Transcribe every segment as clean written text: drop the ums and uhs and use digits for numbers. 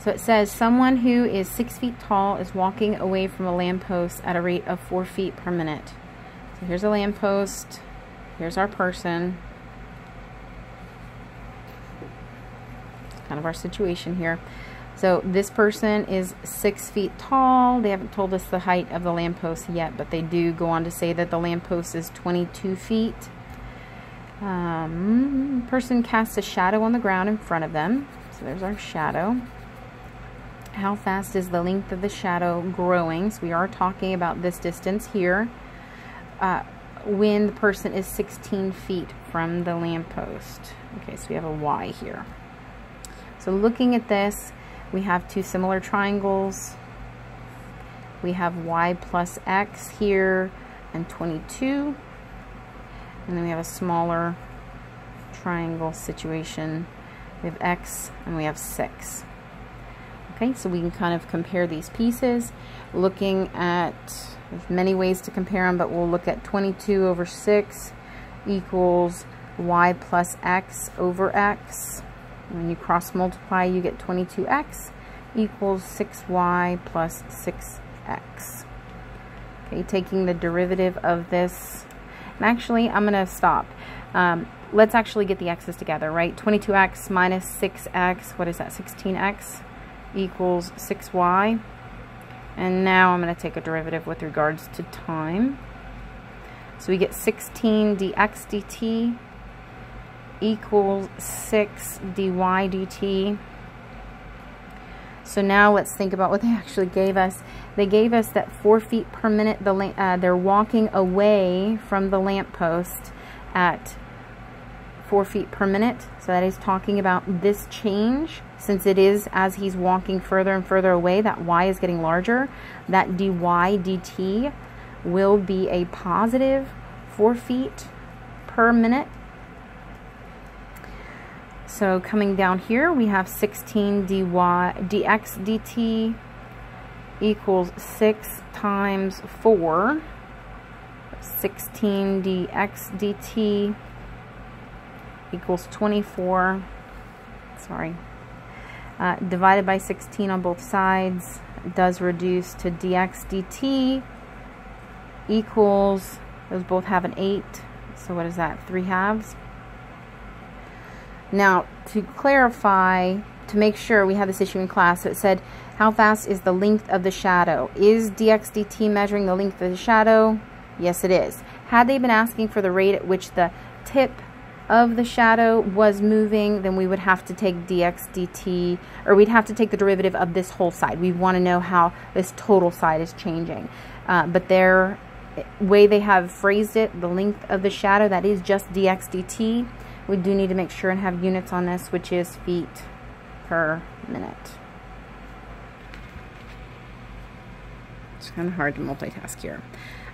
So it says someone who is 6 feet tall is walking away from a lamppost at a rate of 4 feet per minute. So here's a lamppost. Here's our person. Kind of our situation here. So this person is 6 feet tall. They haven't told us the height of the lamppost yet, but they do go on to say that the lamppost is 22 feet. Person casts a shadow on the ground in front of them. So there's our shadow. How fast is the length of the shadow growing? So we are talking about this distance here. When the person is 16 feet from the lamppost. Okay, so we have a Y here. So looking at this, we have two similar triangles. We have Y plus X here and 22. And then we have a smaller triangle situation. We have X and we have 6. Okay, so we can kind of compare these pieces. Looking at, there's many ways to compare them, but we'll look at 22 over 6 equals Y plus X over X. When you cross multiply, you get 22x equals 6y plus 6x. Okay, taking the derivative of this, and actually I'm going to stop. Let's actually get the x's together, right? 22x minus 6x, what is that, 16x equals 6y. And now I'm going to take a derivative with regards to time. So we get 16 dx dt equals 6 dy dt. So now let's think about what they actually gave us. They gave us that 4 feet per minute they're walking away from the lamppost at 4 feet per minute. So that is talking about this change. Since it is as he's walking further and further away, that y is getting larger. That dy dt will be a positive 4 feet per minute. So coming down here, we have 16 dx dt equals 6 times 4. 16 dx dt equals 24. Sorry. Divided by 16 on both sides does reduce to dx dt equals, those both have an 8. So what is that? 3/2. Now, to clarify, to make sure we have this issue in class, so it said, how fast is the length of the shadow? Is dx dt measuring the length of the shadow? Yes, it is. Had they been asking for the rate at which the tip of the shadow was moving, then we would have to take dx dt, or we'd have to take the derivative of this whole side. We want to know how this total side is changing. But their way they have phrased it, the length of the shadow, that is just dx dt. We do need to make sure and have units on this, which is feet per minute. It's kind of hard to multitask here.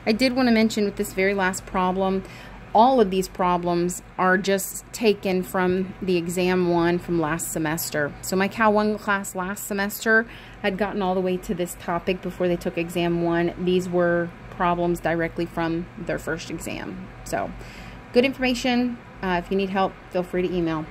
I did want to mention with this very last problem, all of these problems are just taken from the exam 1 from last semester. So my Cal 1 class last semester had gotten all the way to this topic before they took exam 1. These were problems directly from their first exam. So good information. If you need help, feel free to email.